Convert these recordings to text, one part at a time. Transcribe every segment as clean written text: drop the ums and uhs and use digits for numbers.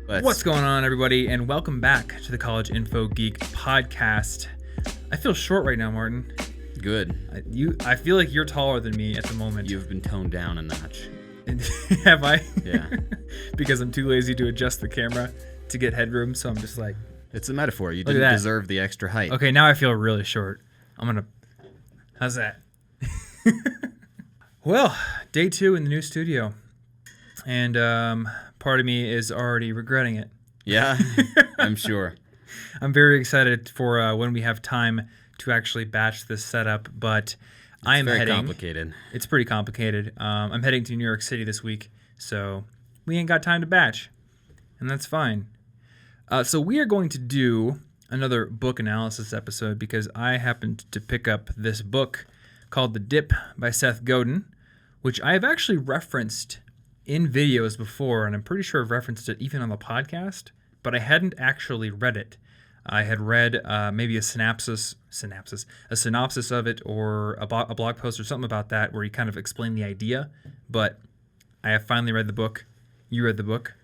What's going on, everybody, and welcome back to the College Info Geek podcast. I feel short right now, Martin. Good. I feel like you're taller than me at the moment. You've been toned down a notch. Have I? Yeah. Because I'm too lazy to adjust the camera to get headroom, so I'm just like... It's a metaphor. You didn't deserve the extra height. Okay, now I feel really short. How's that? Well, day 2 in the new studio. And part of me is already regretting it. Yeah, I'm sure. I'm very excited for when we have time to actually batch this setup, but I'm heading... It's very complicated. It's pretty complicated. I'm heading to New York City this week, so we ain't got time to batch, and that's fine. So we are going to do another book analysis episode because I happened to pick up this book called The Dip by Seth Godin, which I have actually referenced in videos before, and I'm pretty sure I've referenced it even on the podcast, but I hadn't actually read it. I had read maybe a synopsis of it, or a blog post or something about that where he kind of explained the idea, but I have finally read the book. You read the book.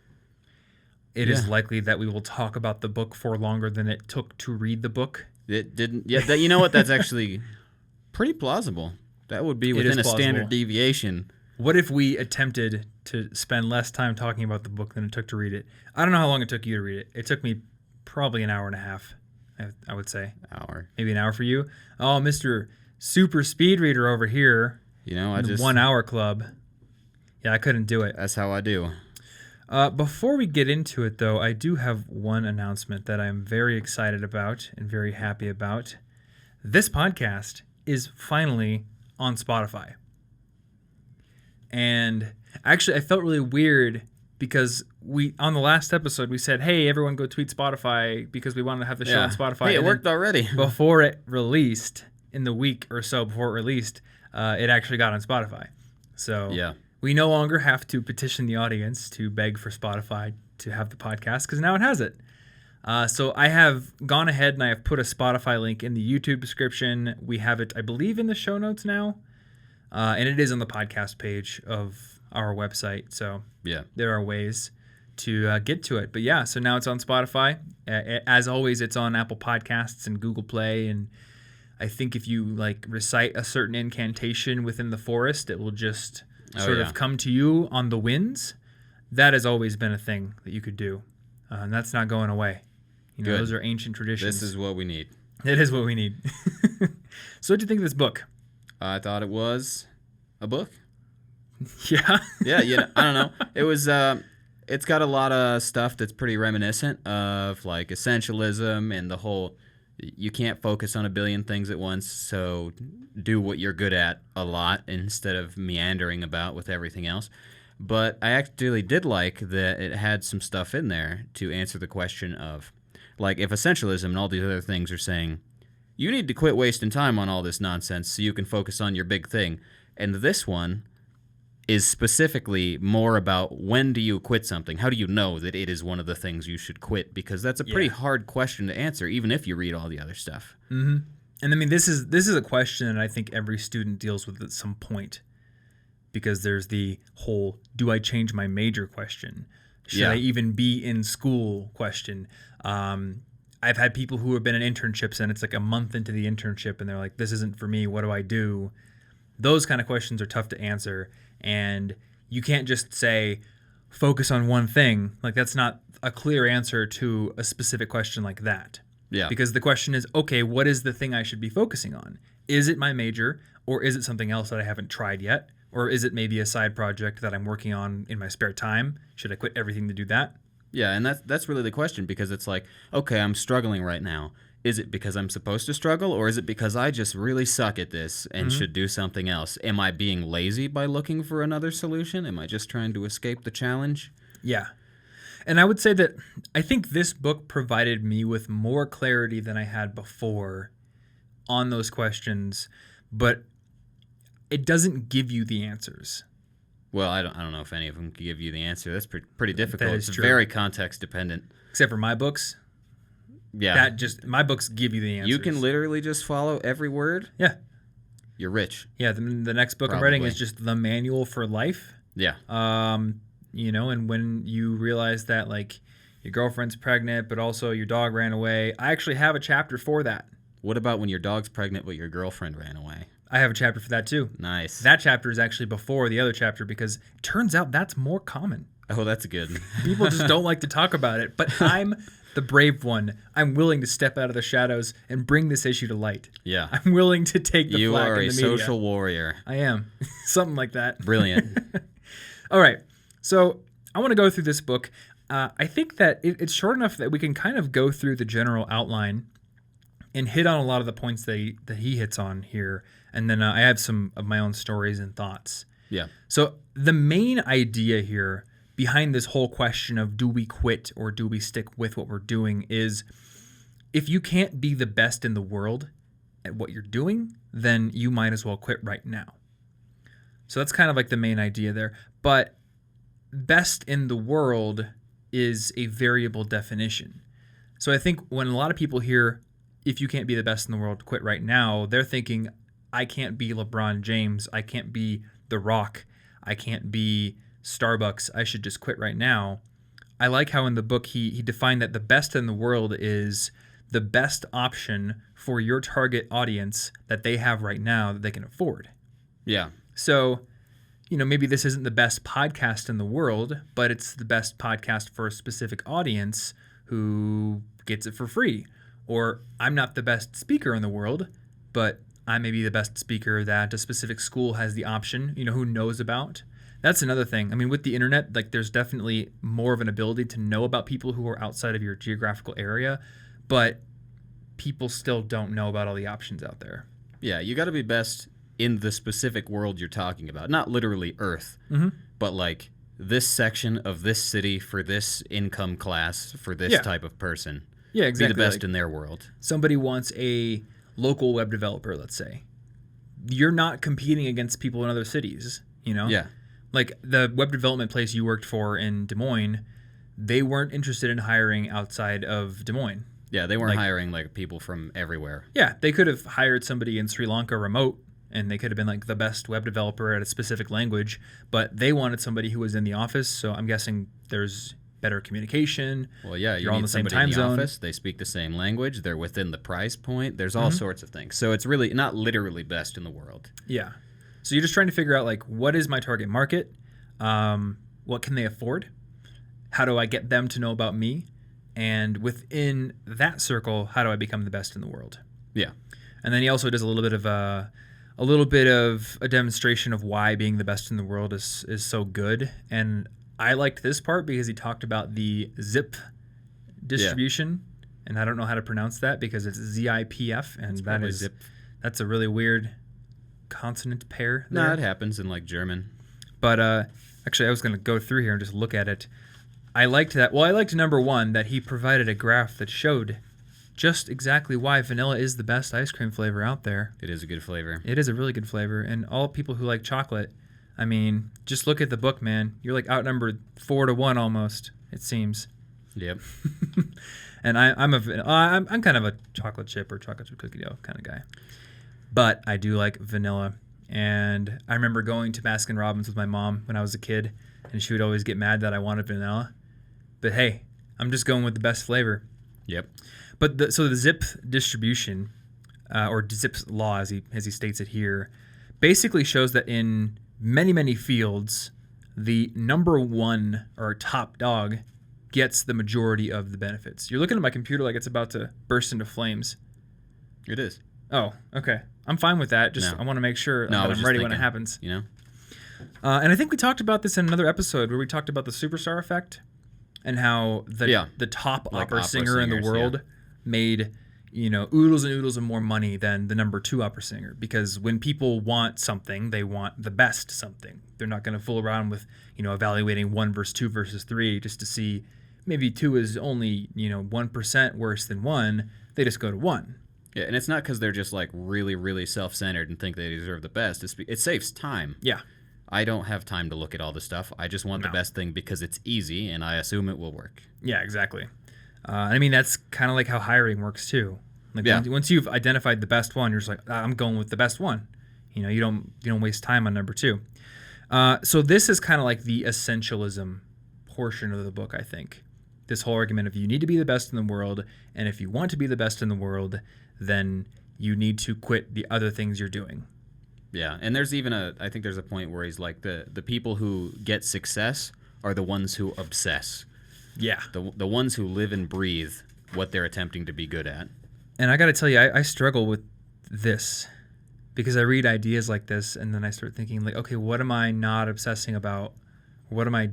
It is likely that we will talk about the book for longer than it took to read the book. It didn't. Yeah, you know what? That's actually pretty plausible. That would be within a standard deviation. What if we attempted to spend less time talking about the book than it took to read it? I don't know how long it took you to read it. It took me probably an hour and a half, I would say. Hour. Maybe an hour for you. Oh, Mr. Super Speed Reader over here. You know, I just... 1 hour club. Yeah, I couldn't do it. That's how I do. Before we get into it, though, I do have one announcement that I'm very excited about and very happy about. This podcast is finally on Spotify. And actually, I felt really weird because on the last episode, we said, hey, everyone go tweet Spotify because we wanted to have the show on Spotify. Hey, it worked already. Before it released, in the week or so before it released, it actually got on Spotify. So we no longer have to petition the audience to beg for Spotify to have the podcast because now it has it. So I have gone ahead and I have put a Spotify link in the YouTube description. We have it, I believe, in the show notes now. And it is on the podcast page of our website. So there are ways to get to it. But yeah, so now it's on Spotify. As always, it's on Apple Podcasts and Google Play. And I think if you recite a certain incantation within the forest, it will just sort of come to you on the winds. That has always been a thing that you could do. And that's not going away. You know, those are ancient traditions. This is what we need. It is what we need. So what do you think of this book? I thought it was a book. Yeah. Yeah, I don't know. It was it's got a lot of stuff that's pretty reminiscent of essentialism and the whole you can't focus on a billion things at once, so do what you're good at a lot instead of meandering about with everything else. But I actually did like that it had some stuff in there to answer the question of if essentialism and all these other things are saying you need to quit wasting time on all this nonsense so you can focus on your big thing. And this one is specifically more about when do you quit something? How do you know that it is one of the things you should quit? Because that's a pretty hard question to answer, even if you read all the other stuff. Mm-hmm. And I mean, this is a question that I think every student deals with at some point. Because there's the whole, do I change my major question? Should I even be in school question? I've had people who have been in internships and it's a month into the internship and they're like, this isn't for me. What do I do? Those kind of questions are tough to answer. And you can't just say, focus on one thing. That's not a clear answer to a specific question like that. Yeah. Because the question is, okay, what is the thing I should be focusing on? Is it my major or is it something else that I haven't tried yet? Or is it maybe a side project that I'm working on in my spare time? Should I quit everything to do that? Yeah, and that's really the question because it's okay, I'm struggling right now. Is it because I'm supposed to struggle or is it because I just really suck at this and should do something else? Am I being lazy by looking for another solution? Am I just trying to escape the challenge? Yeah. And I would say that I think this book provided me with more clarity than I had before on those questions, but it doesn't give you the answers. Well, I don't know if any of them can give you the answer. That's pretty difficult. That is it's true. Very context dependent. Except for my books. Yeah. My books give you the answers. You can literally just follow every word. Yeah. You're rich. Yeah, the next book I'm writing is just the manual for life. Yeah. And when you realize that your girlfriend's pregnant, but also your dog ran away. I actually have a chapter for that. What about when your dog's pregnant but your girlfriend ran away? I have a chapter for that too. Nice. That chapter is actually before the other chapter because it turns out that's more common. Oh, that's good. People just don't like to talk about it, but I'm the brave one. I'm willing to step out of the shadows and bring this issue to light. Yeah. I'm willing to take the You flak are in a the media. social warrior. I am. Something like that. Brilliant. All right. So I want to go through this book. I think that it's short enough that we can kind of go through the general outline and hit on a lot of the points that he hits on here. And then I have some of my own stories and thoughts. Yeah. So the main idea here behind this whole question of do we quit or do we stick with what we're doing is if you can't be the best in the world at what you're doing, then you might as well quit right now. So that's kind of like the main idea there. But best in the world is a variable definition. So I think when a lot of people hear, if you can't be the best in the world, quit right now, they're thinking, I can't be LeBron James. I can't be The Rock. I can't be Starbucks. I should just quit right now. I like how in the book he defined that the best in the world is the best option for your target audience that they have right now that they can afford. Yeah. So, maybe this isn't the best podcast in the world, but it's the best podcast for a specific audience who gets it for free. Or I'm not the best speaker in the world, but I may be the best speaker that a specific school has the option, who knows about. That's another thing. I mean, with the internet, like there's definitely more of an ability to know about people who are outside of your geographical area, but people still don't know about all the options out there. Yeah, you got to be best in the specific world you're talking about. Not literally Earth, but like this section of this city for this income class for this type of person. Yeah, exactly. Be the best in their world. Somebody wants a local web developer, let's say. You're not competing against people in other cities, Yeah. Like the web development place you worked for in Des Moines, they weren't interested in hiring outside of Des Moines. Yeah, they weren't hiring like people from everywhere. Yeah, they could have hired somebody in Sri Lanka remote, and they could have been like the best web developer at a specific language, but they wanted somebody who was in the office, so I'm guessing there's better communication. Well, yeah, you're all in the same time in the zone. Office. They speak the same language. They're within the price point. There's all sorts of things. So it's really not literally best in the world. Yeah. So you're just trying to figure out like what is my target market? What can they afford? How do I get them to know about me? And within that circle, how do I become the best in the world? Yeah. And then he also does a little bit of a demonstration of why being the best in the world is so good. And I liked this part because he talked about the zip distribution, and I don't know how to pronounce that because it's ZIPF, and that is zip. That's a really weird consonant pair there. No, it happens in like German. But actually, I was going to go through here and just look at it. I liked that. Well, I liked number one that he provided a graph that showed just exactly why vanilla is the best ice cream flavor out there. It is a good flavor. It is a really good flavor, and all people who like chocolate, I mean, just look at the book, man. You're like outnumbered 4-1 almost, it seems. Yep. And I'm kind of a chocolate chip or chocolate chip cookie dough kind of guy, but I do like vanilla. And I remember going to Baskin Robbins with my mom when I was a kid, and she would always get mad that I wanted vanilla. But hey, I'm just going with the best flavor. Yep. But so the zip distribution, or Zipf's law, as he states it here, basically shows that in many, many fields, the number one or top dog gets the majority of the benefits. You're looking at my computer like it's about to burst into flames. It is. Oh, okay. I'm fine with that. Just I want to make sure that I'm ready when it happens. And I think we talked about this in another episode where we talked about the superstar effect and how the top opera singer in the world made oodles and oodles of more money than the number 2 opera singer, because when people want something, they want the best something. They're not going to fool around with evaluating 1 versus 2 versus 3 just to see maybe 2 is only 1% worse than 1. They just go to 1. Yeah, and it's not because they're just like really, really self-centered and think they deserve the best. It saves time. Yeah. I don't have time to look at all this stuff. I just want the best thing because it's easy and I assume it will work. Yeah, exactly. I mean, that's kind of like how hiring works too. Like once you've identified the best one, you're just like, I'm going with the best one. You don't waste time on number 2. So this is kind of like the essentialism portion of the book, I think. this whole argument of you need to be the best in the world, and if you want to be the best in the world, then you need to quit the other things you're doing. Yeah, and there's even I think there's a point where he's like, the people who get success are the ones who obsess. Yeah. The ones who live and breathe what they're attempting to be good at. And I got to tell you, I struggle with this because I read ideas like this and then I start thinking like, okay, what am I not obsessing about? What am I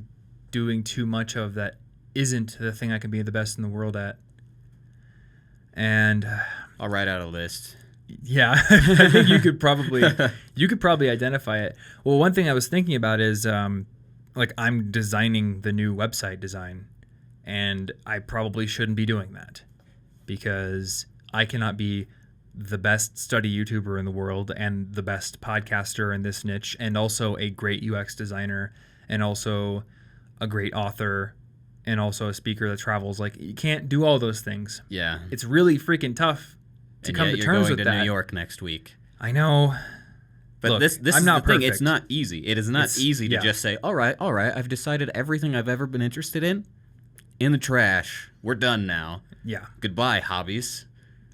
doing too much of that isn't the thing I can be the best in the world at? And I'll write out a list. Yeah, I think you could probably identify it. Well, one thing I was thinking about is like I'm designing the new website design, and I probably shouldn't be doing that because I cannot be the best study YouTuber in the world and the best podcaster in this niche and also a great UX designer and also a great author and also a speaker that travels. Like, you can't do all those things. Yeah. It's really freaking tough to come to terms with that. You're going to New York next week. I know. But look, this is the thing. It's not easy. It is not easy to just say, all right, I've decided everything I've ever been interested in the trash. We're done now. Yeah. Goodbye, hobbies.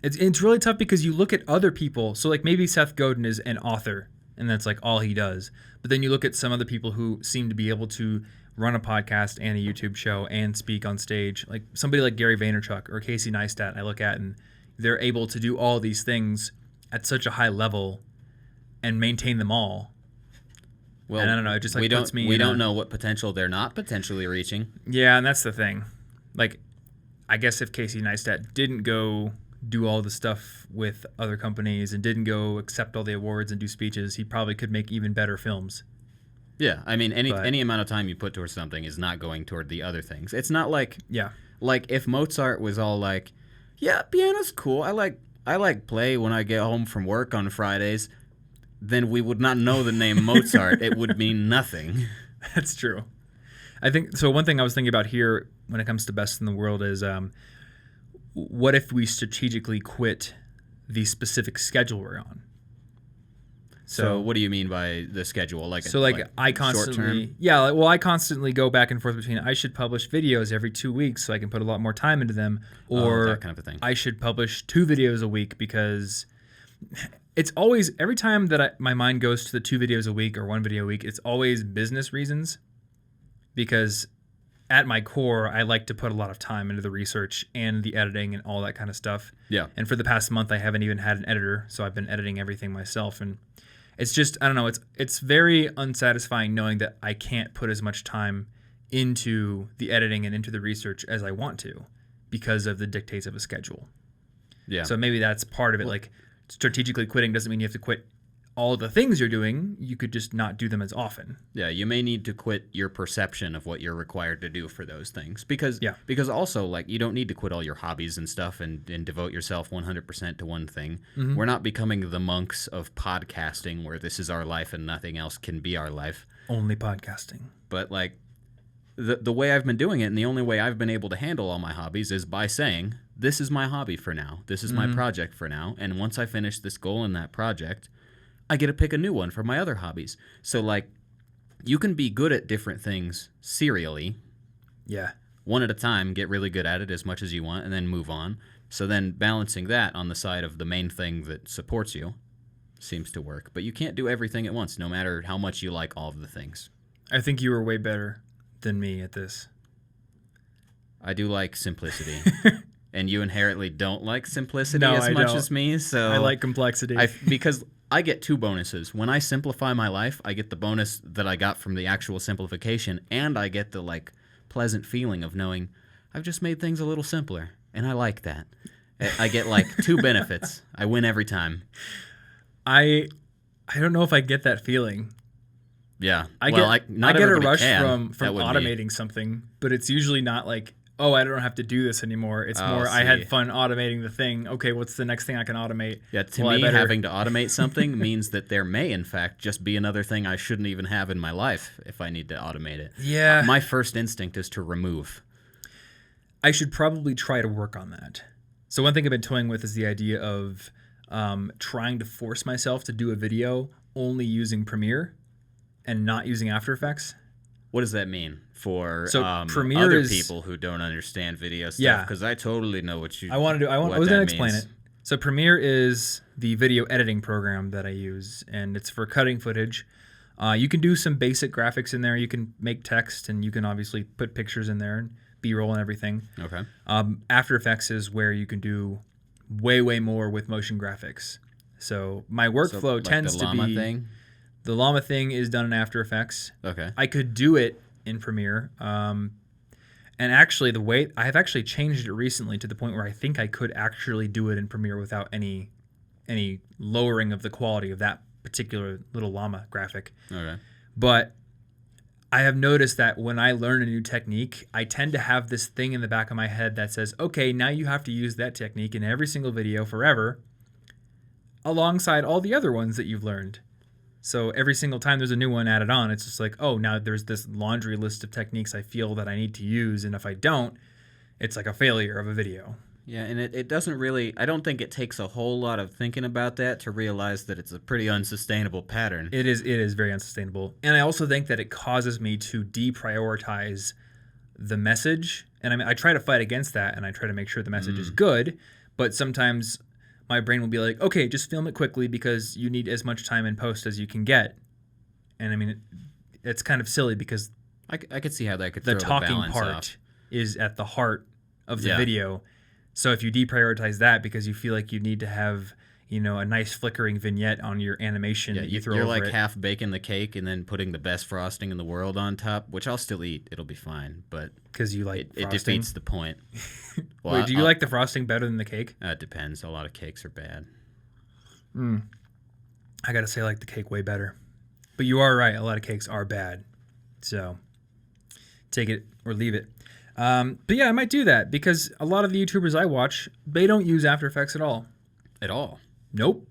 It's really tough because you look at other people. So like maybe Seth Godin is an author and that's like all he does. But then you look at some of the people who seem to be able to run a podcast and a YouTube show and speak on stage. Like somebody like Gary Vaynerchuk or Casey Neistat I look at and they're able to do all these things at such a high level and maintain them all. Well, and I don't know. It just like puts me. We don't know what potential they're not potentially reaching. Yeah, and that's the thing. Like, I guess if Casey Neistat didn't go do all the stuff with other companies and didn't go accept all the awards and do speeches, he probably could make even better films. Yeah, I mean, any amount of time you put towards something is not going toward the other things. It's not like like if Mozart was all like, yeah, piano's cool. I like play when I get home from work on Fridays. Then we would not know the name Mozart. It would mean nothing. That's true. I think so. One thing I was thinking about here when it comes to best in the world is what if we strategically quit the specific schedule we're on? So what do you mean by the schedule? I constantly go back and forth between I should publish videos every 2 weeks so I can put a lot more time into them, or that kind of a thing. I should publish 2 videos a week because it's always every time that my mind goes to the 2 videos a week or 1 video a week, it's always business reasons because at my core, I like to put a lot of time into the research and the editing and all that kind of stuff. Yeah. And for the past month, I haven't even had an editor, so I've been editing everything myself. And it's just, I don't know, it's very unsatisfying knowing that I can't put as much time into the editing and into the research as I want to because of the dictates of a schedule. Yeah. So maybe that's part of it. Like, strategically quitting doesn't mean you have to quit all the things you're doing. You could just not do them as often. Yeah, you may need to quit your perception of what you're required to do for those things. Because also, like, you don't need to quit all your hobbies and stuff and devote yourself 100% to one thing. Mm-hmm. We're not becoming the monks of podcasting where this is our life and nothing else can be our life. Only podcasting. But, like, the way I've been doing it and the only way I've been able to handle all my hobbies is by saying, this is my hobby for now. This is my project for now. And once I finish this goal in that project, I get to pick a new one for my other hobbies. So, like, you can be good at different things serially. Yeah. One at a time, get really good at it as much as you want, and then move on. So then balancing that on the side of the main thing that supports you seems to work. But you can't do everything at once, no matter how much you like all of the things. I think you were way better than me at this. I do like simplicity. And you inherently don't like simplicity as much as me. So I like complexity. Because I get 2 bonuses. When I simplify my life, I get the bonus that I got from the actual simplification, and I get the, like, pleasant feeling of knowing I've just made things a little simpler, and I like that. I get, like, 2 benefits. I win every time. I don't know if I get that feeling. Yeah. I get a rush from automating something, but it's usually not like, oh, I don't have to do this anymore. It's more, I had fun automating the thing. Okay, what's the next thing I can automate? Yeah, to me, having to automate something means that there may, in fact, just be another thing I shouldn't even have in my life if I need to automate it. Yeah. My first instinct is to remove. I should probably try to work on that. So one thing I've been toying with is the idea of trying to force myself to do a video only using Premiere and not using After Effects. What does that mean for Premiere other is, people who don't understand video stuff? Yeah, because I totally know what you. I was going to explain it. So Premiere is the video editing program that I use, and it's for cutting footage. You can do some basic graphics in there. You can make text, and you can obviously put pictures in there and B-roll and everything. Okay. After Effects is where you can do way more with motion graphics. So my workflow tends to be thing? The llama thing is done in After Effects. Okay. I could do it in Premiere. And actually, I have actually changed it recently to the point where I think I could actually do it in Premiere without any lowering of the quality of that particular little llama graphic. Okay. But I have noticed that when I learn a new technique, I tend to have this thing in the back of my head that says, okay, now you have to use that technique in every single video forever, alongside all the other ones that you've learned. So every single time there's a new one added on, it's just like, oh, now there's this laundry list of techniques I feel that I need to use, and if I don't, it's like a failure of a video. Yeah, and it doesn't really, I don't think it takes a whole lot of thinking about that to realize that it's a pretty unsustainable pattern. It is very unsustainable. And I also think that it causes me to deprioritize the message. And I mean, I try to fight against that, and I try to make sure the message is good, but sometimes my brain will be like, okay, just film it quickly because you need as much time in post as you can get. And I mean, it's kind of silly because I could see how that could the throw talking the balance part off. Is at the heart of the video. So if you deprioritize that because you feel like you need to have, a nice flickering vignette on your animation that you throw over it. You're like half baking the cake and then putting the best frosting in the world on top, which I'll still eat. It'll be fine, but because you like it defeats the point. Well, wait, do you like the frosting better than the cake? It depends. A lot of cakes are bad. I gotta say, I like the cake way better. But you are right. A lot of cakes are bad. So take it or leave it. But yeah, I might do that because a lot of the YouTubers I watch, they don't use After Effects at all. At all? Nope.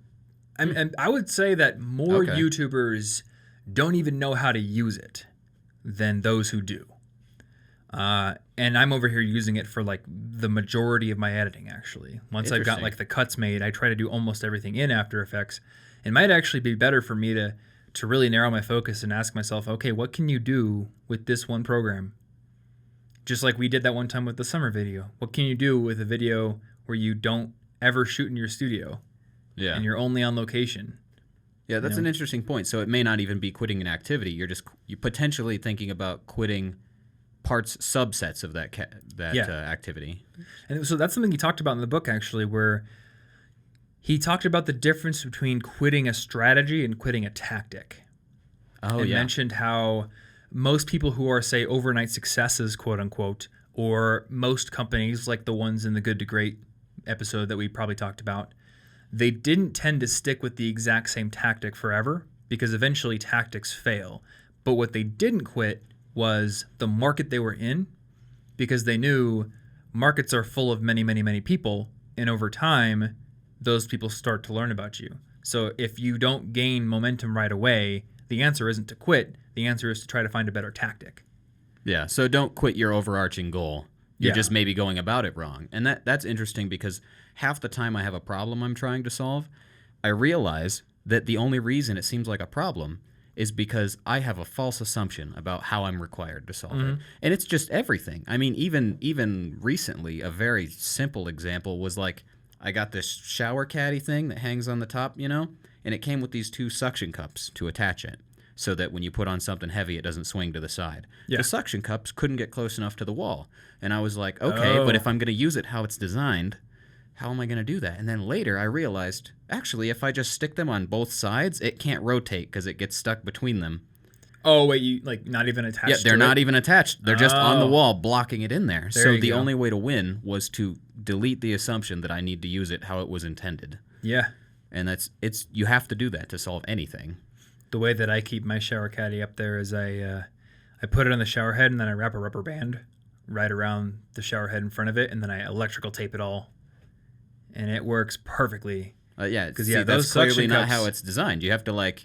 And I would say that more YouTubers don't even know how to use it than those who do. And I'm over here using it for like the majority of my editing, actually. Once I've got like the cuts made, I try to do almost everything in After Effects. It might actually be better for me to really narrow my focus and ask myself, okay, what can you do with this one program? Just like we did that one time with the summer video. What can you do with a video where you don't ever shoot in your studio? Yeah. And you're only on location. Yeah, that's an interesting point. So it may not even be quitting an activity. You're potentially thinking about quitting subsets of that activity. And so that's something he talked about in the book, actually, where he talked about the difference between quitting a strategy and quitting a tactic. And mentioned how most people who are, say, overnight successes, quote unquote, or most companies like the ones in the Good to Great episode that we probably talked about, they didn't tend to stick with the exact same tactic forever because eventually tactics fail. But what they didn't quit was the market they were in, because they knew markets are full of many, many, many people, and over time, those people start to learn about you. So if you don't gain momentum right away, the answer isn't to quit. The answer is to try to find a better tactic. Yeah, so don't quit your overarching goal. You're just maybe going about it wrong. And that's interesting because half the time I have a problem I'm trying to solve, I realize that the only reason it seems like a problem is because I have a false assumption about how I'm required to solve it. And it's just everything. I mean, even recently, a very simple example was like, I got this shower caddy thing that hangs on the top, and it came with these 2 suction cups to attach it so that when you put on something heavy, it doesn't swing to the side. Yeah. The suction cups couldn't get close enough to the wall. And I was like, okay, but if I'm going to use it how it's designed, how am I going to do that? And then later I realized, actually, if I just stick them on both sides, it can't rotate because it gets stuck between them. Oh, wait, you not even attached to it? Yeah, they're not even attached. They're just on the wall blocking it in there. So the go. only way to win was to delete the assumption that I need to use it how it was intended. Yeah. And you have to do that to solve anything. The way that I keep my shower caddy up there is I put it on the shower head and then I wrap a rubber band right around the shower head in front of it, and then I electrical tape it all. And it works perfectly. That's clearly not how it's designed. You have to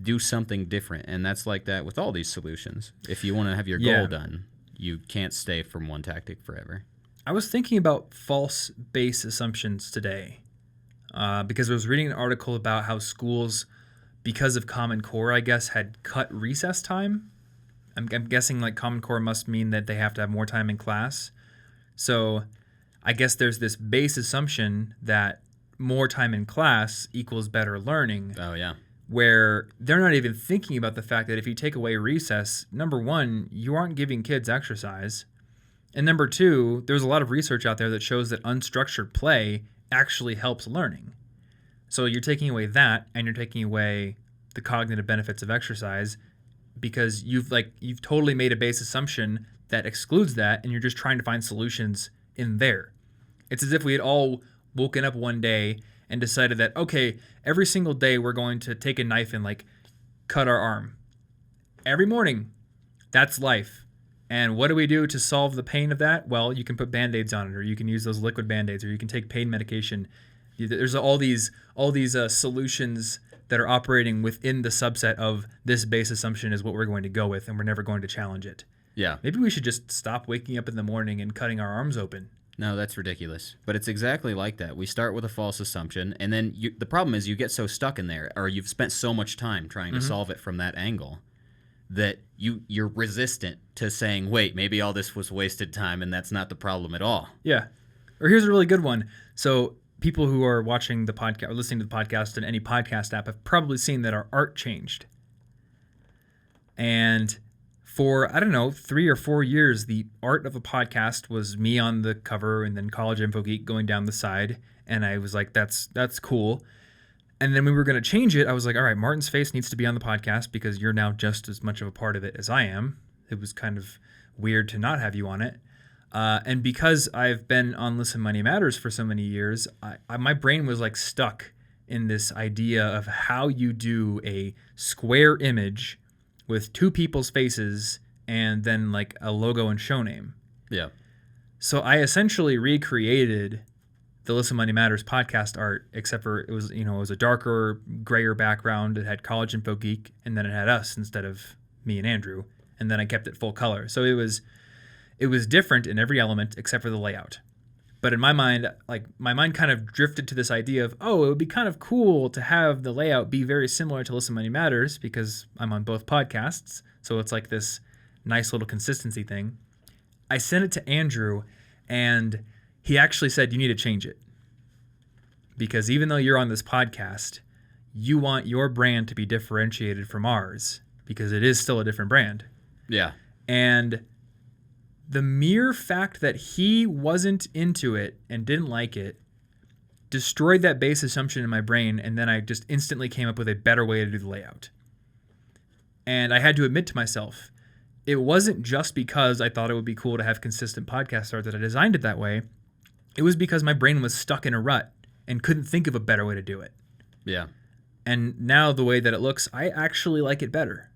do something different, and that's like that with all these solutions. If you want to have your goal done, you can't stay from one tactic forever. I was thinking about false base assumptions today because I was reading an article about how schools, because of Common Core, I guess, had cut recess time. I'm guessing like Common Core must mean that they have to have more time in class. So I guess there's this base assumption that more time in class equals better learning. Oh, yeah. Where they're not even thinking about the fact that if you take away recess, number one, you aren't giving kids exercise. And number two, there's a lot of research out there that shows that unstructured play actually helps learning. So you're taking away that, and you're taking away the cognitive benefits of exercise because you've totally made a base assumption that excludes that, and you're just trying to find solutions in there. It's as if we had all woken up one day and decided that, okay, every single day we're going to take a knife and like cut our arm. Every morning. That's life. And what do we do to solve the pain of that? Well, you can put Band-Aids on it, or you can use those liquid Band-Aids, or you can take pain medication. There's all these solutions that are operating within the subset of this base assumption is what we're going to go with, and we're never going to challenge it. Yeah. Maybe we should just stop waking up in the morning and cutting our arms open. No, that's ridiculous. But it's exactly like that. We start with a false assumption, and then the problem is you get so stuck in there, or you've spent so much time trying to solve it from that angle, that you're resistant to saying, wait, maybe all this was wasted time, and that's not the problem at all. Yeah. Or here's a really good one. So people who are watching the podcast or listening to the podcast in any podcast app have probably seen that our art changed. And for, 3 or 4 years, the art of a podcast was me on the cover and then College Info Geek going down the side. And I was like, that's cool. And then we were going to change it. I was like, all right, Martin's face needs to be on the podcast because you're now just as much of a part of it as I am. It was kind of weird to not have you on it. And because I've been on Listen Money Matters for so many years, my brain was like stuck in this idea of how you do a square image with two people's faces and then like a logo and show name. Yeah. So I essentially recreated the Listen Money Matters podcast art, except for it was a darker, grayer background. It had College Info Geek, and then it had us instead of me and Andrew, and then I kept it full color. So it was different in every element except for the layout. But in my mind, my mind kind of drifted to this idea of, it would be kind of cool to have the layout be very similar to Listen Money Matters because I'm on both podcasts. So it's like this nice little consistency thing. I sent it to Andrew, and he actually said, you need to change it. Because even though you're on this podcast, you want your brand to be differentiated from ours because it is still a different brand. Yeah. And the mere fact that he wasn't into it and didn't like it destroyed that base assumption in my brain, and then I just instantly came up with a better way to do the layout. And I had to admit to myself, it wasn't just because I thought it would be cool to have consistent podcast art that I designed it that way. It was because my brain was stuck in a rut and couldn't think of a better way to do it. Yeah. And now the way that it looks, I actually like it better.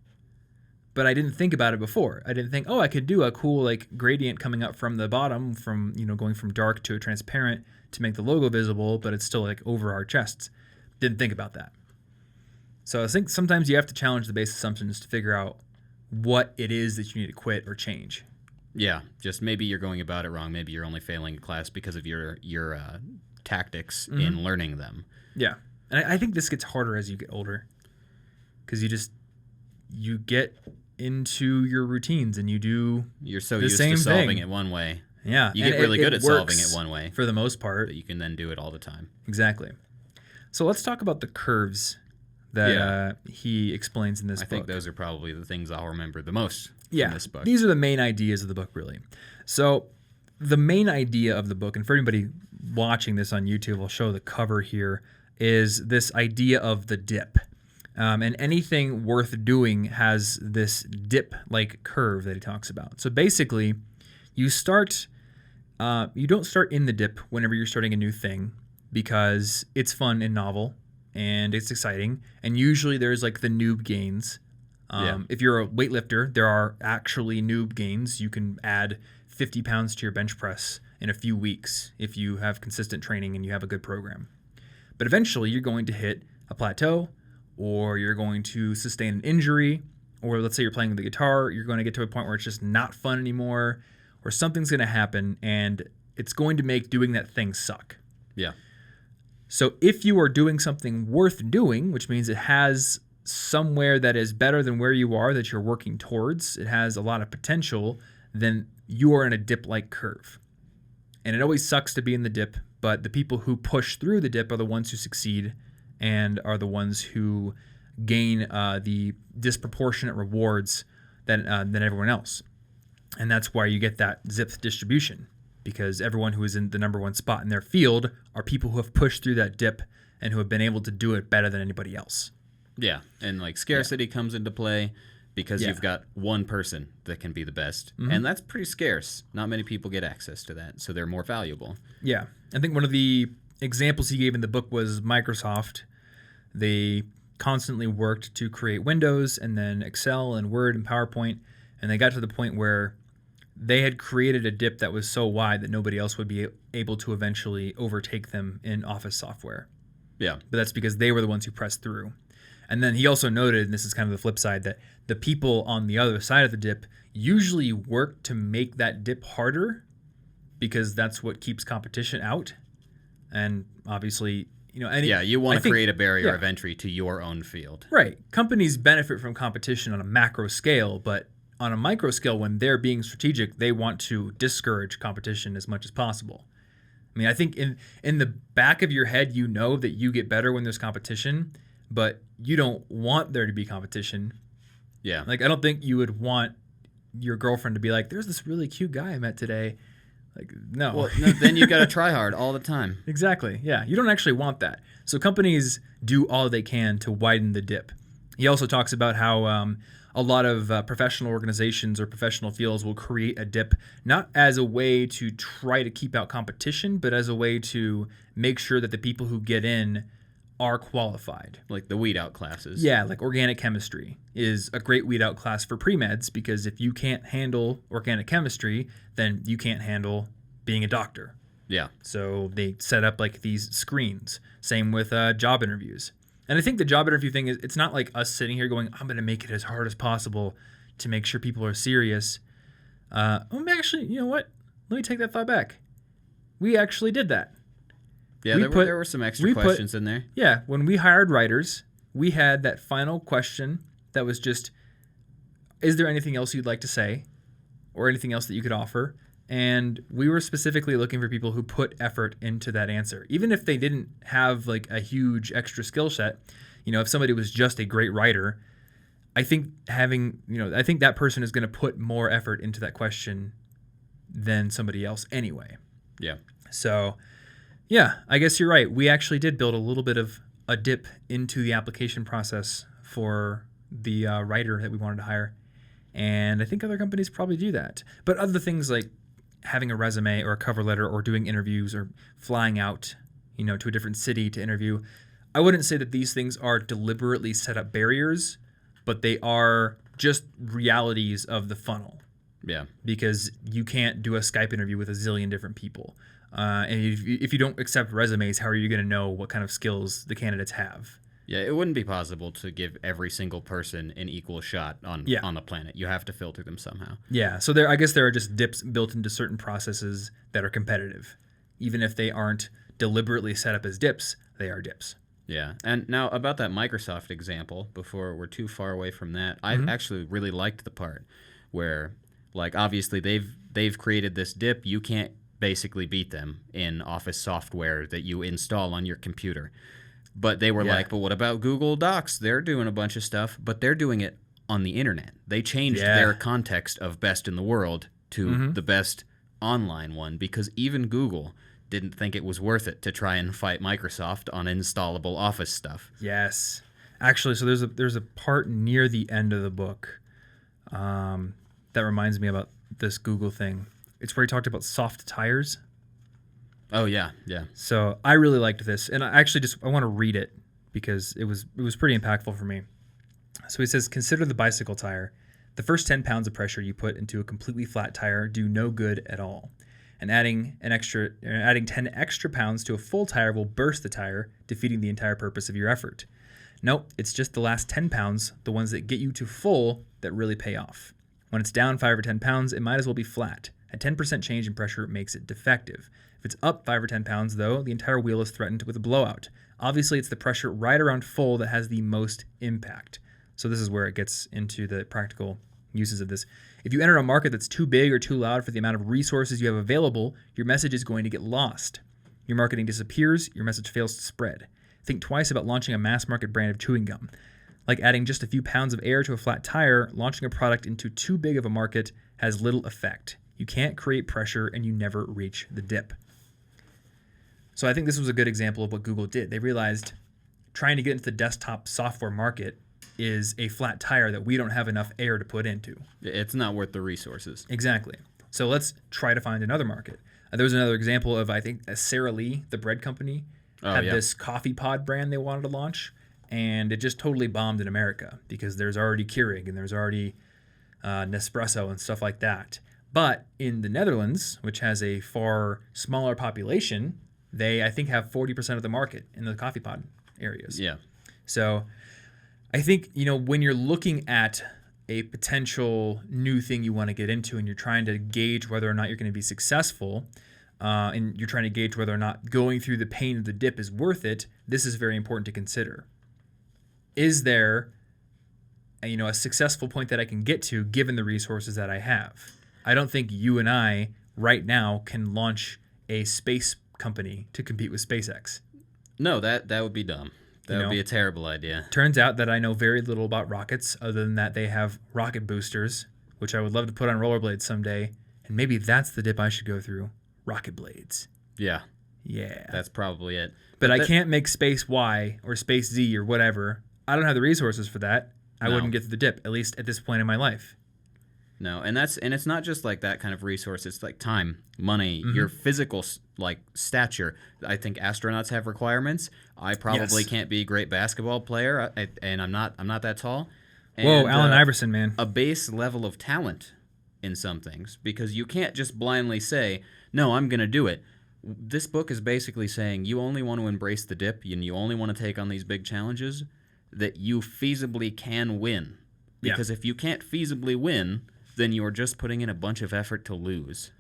But I didn't think about it before. I didn't think, I could do a cool gradient coming up from the bottom from, going from dark to a transparent to make the logo visible, but it's still over our chests. Didn't think about that. So I think sometimes you have to challenge the base assumptions to figure out what it is that you need to quit or change. Yeah, just maybe you're going about it wrong. Maybe you're only failing a class because of your tactics in learning them. Yeah, and I think this gets harder as you get older because you get into your routines and you're so used to solving it one way. Yeah, you get really good at solving it one way for the most part, but you can then do it all the time. Exactly. So let's talk about the curves that he explains in this book. I think those are probably the things I'll remember the most from this book. These are the main ideas of the book, really. So the main idea of the book, and for anybody watching this on YouTube, I'll show the cover here, is this idea of the dip. And anything worth doing has this dip-like curve that he talks about. So basically, you don't start in the dip whenever you're starting a new thing because it's fun and novel and it's exciting. And usually there's the noob gains. If you're a weightlifter, there are actually noob gains. You can add 50 pounds to your bench press in a few weeks if you have consistent training and you have a good program. But eventually you're going to hit a plateau, or you're going to sustain an injury, or let's say you're playing the guitar, you're going to get to a point where it's just not fun anymore, or something's going to happen and it's going to make doing that thing suck. Yeah. So if you are doing something worth doing, which means it has somewhere that is better than where you are, that you're working towards, it has a lot of potential, then you are in a dip-like curve. And it always sucks to be in the dip, but the people who push through the dip are the ones who succeed and are the ones who gain the disproportionate rewards than everyone else. And that's why you get that zip distribution, because everyone who is in the number one spot in their field are people who have pushed through that dip and who have been able to do it better than anybody else. Yeah, and like scarcity comes into play because you've got one person that can be the best, and that's pretty scarce. Not many people get access to that, so they're more valuable. Yeah, I think one of the examples he gave in the book was Microsoft. They constantly worked to create Windows and then Excel and Word and PowerPoint, and they got to the point where they had created a dip that was so wide that nobody else would be able to eventually overtake them in Office software. Yeah. But that's because they were the ones who pressed through. And then he also noted, and this is kind of the flip side, that the people on the other side of the dip usually work to make that dip harder because that's what keeps competition out. And obviously, you want to create a barrier of entry to your own field. Right. Companies benefit from competition on a macro scale, but on a micro scale, when they're being strategic, they want to discourage competition as much as possible. I mean, I think in the back of your head, you know that you get better when there's competition, but you don't want there to be competition. Yeah. Like, I don't think you would want your girlfriend to be like, there's this really cute guy I met today. Like, no. Well, no, then you've got to try hard all the time. Exactly. Yeah. You don't actually want that. So companies do all they can to widen the dip. He also talks about how a lot of professional organizations or professional fields will create a dip, not as a way to try to keep out competition, but as a way to make sure that the people who get in are qualified. Like the weed out classes. Yeah, like organic chemistry is a great weed out class for pre-meds, because if you can't handle organic chemistry, then you can't handle being a doctor. Yeah. So they set up like these screens. Same with job interviews. And I think the job interview thing is, it's not like us sitting here going, I'm going to make it as hard as possible to make sure people are serious. Actually, you know what? Let me take that thought back. We actually did that. Yeah, there were some extra questions in there. Yeah, when we hired writers, we had that final question that was just, is there anything else you'd like to say or anything else that you could offer? And we were specifically looking for people who put effort into that answer. Even if they didn't have like a huge extra skill set, if somebody was just a great writer, I think I think that person is going to put more effort into that question than somebody else anyway. Yeah. So, yeah, I guess you're right. We actually did build a little bit of a dip into the application process for the writer that we wanted to hire. And I think other companies probably do that. But other things like having a resume or a cover letter or doing interviews or flying out, to a different city to interview, I wouldn't say that these things are deliberately set up barriers, but they are just realities of the funnel. Yeah. Because you can't do a Skype interview with a zillion different people. And if you don't accept resumes, how are you going to know what kind of skills the candidates have? Yeah, it wouldn't be possible to give every single person an equal shot on the planet. You have to filter them somehow. Yeah, so I guess there are just dips built into certain processes that are competitive. Even if they aren't deliberately set up as dips, they are dips. Yeah, and now about that Microsoft example, before we're too far away from that, I actually really liked the part where, like, obviously they've created this dip. You can't basically beat them in Office software that you install on your computer. But they were like, but what about Google Docs? They're doing a bunch of stuff, but they're doing it on the internet. They changed their context of best in the world to the best online one, because even Google didn't think it was worth it to try and fight Microsoft on installable Office stuff. Yes. Actually, so there's a part near the end of the book that reminds me about this Google thing. It's where he talked about soft tires. Oh, yeah. So I really liked this, and I want to read it because it was pretty impactful for me. So he says, consider the bicycle tire. The first 10 pounds of pressure you put into a completely flat tire do no good at all. And adding 10 extra pounds to a full tire will burst the tire, defeating the entire purpose of your effort. Nope, it's just the last 10 pounds, the ones that get you to full, that really pay off. When it's down 5 or 10 pounds, it might as well be flat. A 10% change in pressure makes it defective. If it's up 5 or 10 pounds, though, the entire wheel is threatened with a blowout. Obviously, it's the pressure right around full that has the most impact. So this is where it gets into the practical uses of this. If you enter a market that's too big or too loud for the amount of resources you have available, your message is going to get lost. Your marketing disappears, your message fails to spread. Think twice about launching a mass market brand of chewing gum. Like adding just a few pounds of air to a flat tire, launching a product into too big of a market has little effect. You can't create pressure and you never reach the dip. So I think this was a good example of what Google did. They realized trying to get into the desktop software market is a flat tire that we don't have enough air to put into. It's not worth the resources. Exactly. So let's try to find another market. There was another example of, I think, Sara Lee, the bread company, had this coffee pod brand they wanted to launch, and it just totally bombed in America because there's already Keurig and there's already Nespresso and stuff like that. But in the Netherlands, which has a far smaller population, they, I think, have 40% of the market in the coffee pod areas. Yeah. So I think, when you're looking at a potential new thing you want to get into and you're trying to gauge whether or not you're going to be successful, and you're trying to gauge whether or not going through the pain of the dip is worth it, this is very important to consider. Is there, a successful point that I can get to given the resources that I have? I don't think you and I right now can launch a space company to compete with SpaceX. No, that would be dumb. That would be a terrible idea. Turns out that I know very little about rockets other than that they have rocket boosters, which I would love to put on rollerblades someday. And maybe that's the dip I should go through. Rocket blades. Yeah. Yeah. That's probably it. But I can't make Space Y or Space Z or whatever. I don't have the resources for that. I wouldn't get to the dip, at least at this point in my life. No, and it's not just like that kind of resource. It's like time, money, your physical stature. I think astronauts have requirements. I probably can't be a great basketball player, and I'm not that tall. And, whoa, Allen Iverson, man! A base level of talent in some things, because you can't just blindly say, "No, I'm going to do it." This book is basically saying you only want to embrace the dip, and you only want to take on these big challenges that you feasibly can win. Because if you can't feasibly win, then you are just putting in a bunch of effort to lose.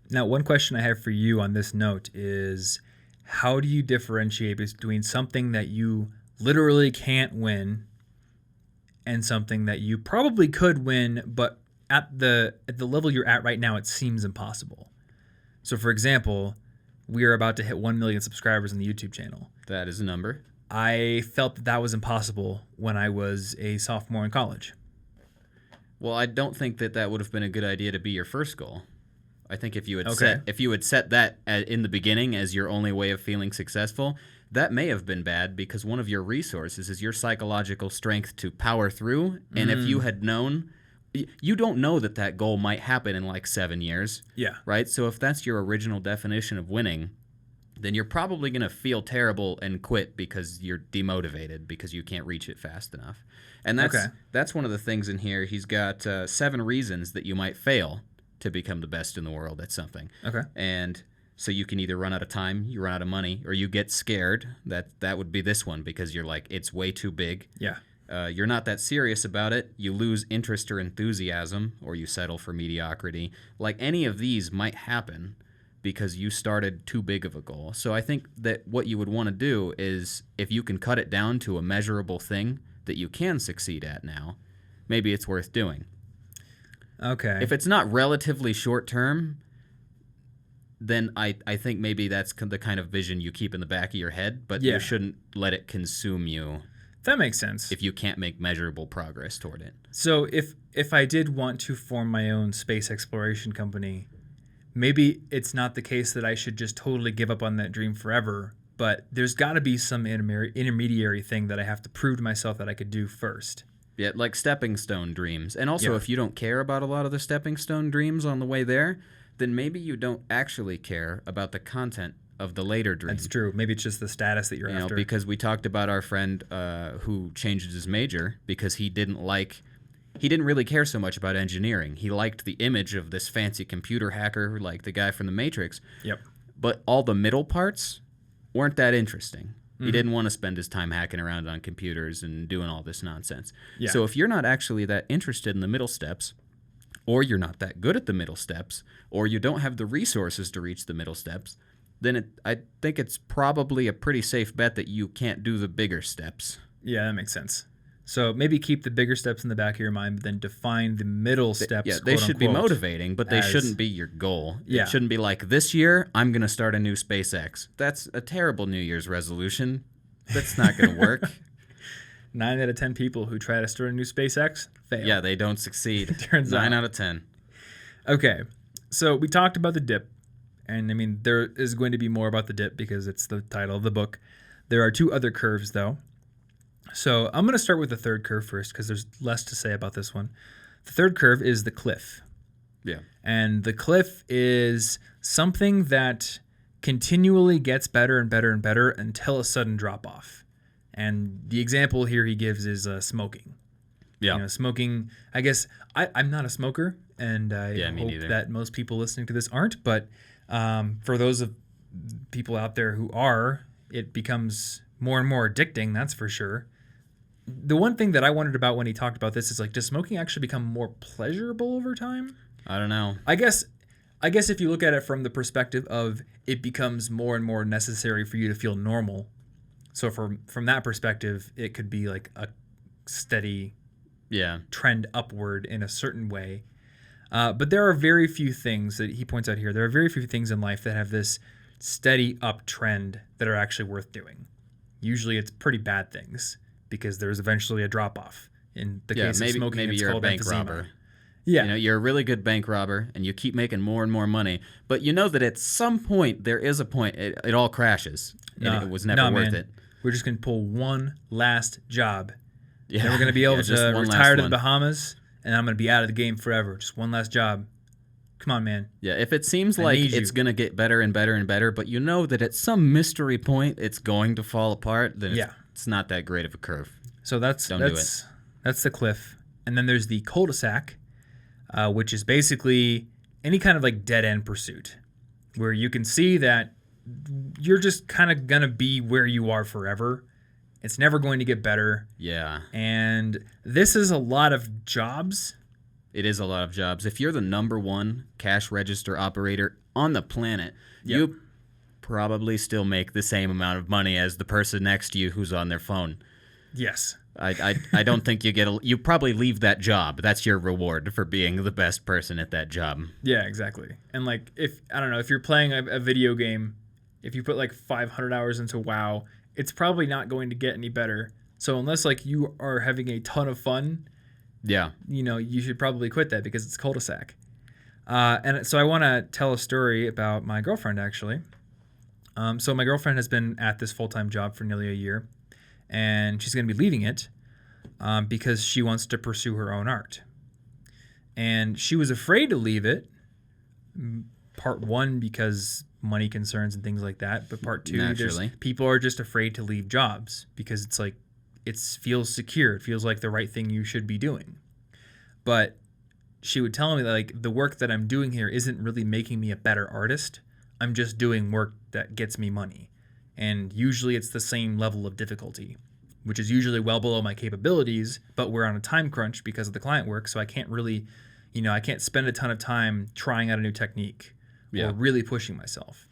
Now, one question I have for you on this note is, how do you differentiate between something that you literally can't win and something that you probably could win, but at the level you're at right now, it seems impossible? So, for example, we are about to hit 1 million subscribers on the YouTube channel. That is a number. I felt that was impossible when I was a sophomore in college. Well, I don't think that would have been a good idea to be your first goal. I think if you had set that in the beginning as your only way of feeling successful, that may have been bad because one of your resources is your psychological strength to power through. And if you had known, you don't know that goal might happen in like 7 years. Yeah. Right? So if that's your original definition of winning, then you're probably going to feel terrible and quit because you're demotivated because you can't reach it fast enough. And that's one of the things in here. He's got 7 reasons that you might fail to become the best in the world at something. Okay. And so you can either run out of time, you run out of money, or you get scared. That would be this one because you're like, it's way too big. Yeah. You're not that serious about it. You lose interest or enthusiasm, or you settle for mediocrity. Like any of these might happen because you started too big of a goal. So I think that what you would want to do is, if you can cut it down to a measurable thing that you can succeed at now, maybe it's worth doing. Okay. If it's not relatively short term, then I think maybe that's the kind of vision you keep in the back of your head, but you shouldn't let it consume you. That makes sense. If you can't make measurable progress toward it. So if I did want to form my own space exploration company, maybe it's not the case that I should just totally give up on that dream forever, but there's got to be some intermediary thing that I have to prove to myself that I could do first. Yeah, like stepping stone dreams. And also, if you don't care about a lot of the stepping stone dreams on the way there, then maybe you don't actually care about the content of the later dream. That's true. Maybe it's just the status that you're after. Because we talked about our friend who changed his major because he didn't really care so much about engineering. He liked the image of this fancy computer hacker like the guy from The Matrix. Yep. But all the middle parts weren't that interesting. He didn't want to spend his time hacking around on computers and doing all this nonsense. Yeah. So if you're not actually that interested in the middle steps, or you're not that good at the middle steps, or you don't have the resources to reach the middle steps, then I think it's probably a pretty safe bet that you can't do the bigger steps. Yeah, that makes sense. So maybe keep the bigger steps in the back of your mind, but then define the middle steps. Yeah, they should be motivating, but they shouldn't be your goal. Yeah. It shouldn't be like, this year, I'm going to start a new SpaceX. That's a terrible New Year's resolution. That's not going to work. 9 out of 10 people who try to start a new SpaceX fail. Yeah, they don't succeed. Turns 9 out. out of 10. Okay, so we talked about the dip, and I mean, there is going to be more about the dip because it's the title of the book. There are 2 other curves, though. So I'm going to start with the third curve first because there's less to say about this one. The third curve is the cliff. Yeah. And the cliff is something that continually gets better and better and better until a sudden drop off. And the example here he gives is smoking. Yeah. You know, smoking, I guess, I'm not a smoker, and I hope that most people listening to this aren't. But for those of people out there who are, it becomes more and more addicting, that's for sure. The one thing that I wondered about when he talked about this is, like, does smoking actually become more pleasurable over time? I don't know. I guess if you look at it from the perspective of it becomes more and more necessary for you to feel normal. So from that perspective, it could be like a steady trend upward in a certain way. But there are very few things that he points out here. There are very few things in life that have this steady uptrend that are actually worth doing. Usually it's pretty bad things because there's eventually a drop-off. In the case of smoking, maybe you're a bank robber. Yeah. You know, you're a really good bank robber, and you keep making more and more money. But you know that at some point, there is a point, it all crashes. And it was never worth it. We're just going to pull one last job. Yeah. Then we're going to be able to retire to the Bahamas, and I'm going to be out of the game forever. Just one last job. Come on, man. Yeah, if it seems like it's going to get better and better and better, but you know that at some mystery point it's going to fall apart, then it's not that great of a curve. So that's the cliff. And then there's the cul-de-sac, which is basically any kind of like dead-end pursuit where you can see that you're just kind of going to be where you are forever. It's never going to get better. Yeah. And this is a lot of jobs. It is a lot of jobs. If you're the number 1 cash register operator on the planet, you probably still make the same amount of money as the person next to you who's on their phone. Yes. I don't think you probably leave that job. That's your reward for being the best person at that job. Yeah, exactly. And like, if you're playing a video game, if you put like 500 hours into WoW, it's probably not going to get any better. So unless like you are having a ton of fun, you should probably quit that because it's cul-de-sac. And so I want to tell a story about my girlfriend, actually. So my girlfriend has been at this full-time job for nearly a year, and she's going to be leaving it because she wants to pursue her own art. And she was afraid to leave it, part 1, because money concerns and things like that. But part 2, people are just afraid to leave jobs because it's like, it feels secure. It feels like the right thing you should be doing. But she would tell me that, like, the work that I'm doing here isn't really making me a better artist. I'm just doing work that gets me money. And usually it's the same level of difficulty, which is usually well below my capabilities, but we're on a time crunch because of the client work. So I can't really, I can't spend a ton of time trying out a new technique or really pushing myself.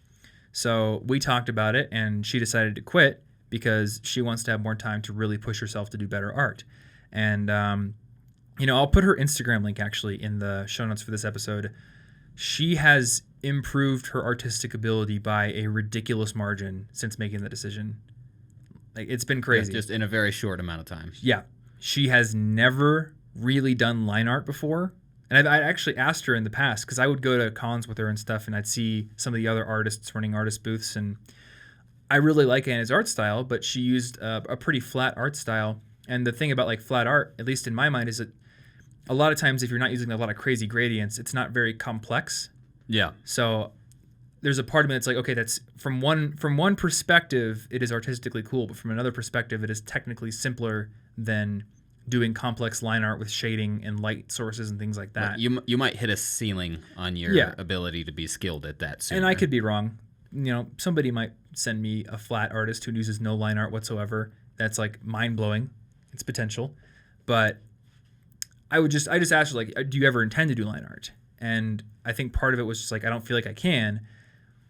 So we talked about it, and she decided to quit because she wants to have more time to really push herself to do better art. And, I'll put her Instagram link actually in the show notes for this episode. She has improved her artistic ability by a ridiculous margin since making the decision. Like, it's been crazy. Just in a very short amount of time. Yeah. She has never really done line art before. And I actually asked her in the past, because I would go to cons with her and stuff, and I'd see some of the other artists running artist booths, and I really like Anna's art style, but she used a pretty flat art style. And the thing about like flat art, at least in my mind, is that a lot of times if you're not using a lot of crazy gradients, it's not very complex. Yeah. So there's a part of me that's like, okay, that's from one perspective, it is artistically cool, but from another perspective, it is technically simpler than doing complex line art with shading and light sources and things like that. Well, you might hit a ceiling on your ability to be skilled at that sooner. And I could be wrong. Somebody might send me a flat artist who uses no line art whatsoever. That's like mind-blowing. It's potential. But I just asked her, like, do you ever intend to do line art? And I think part of it was just like, I don't feel like I can.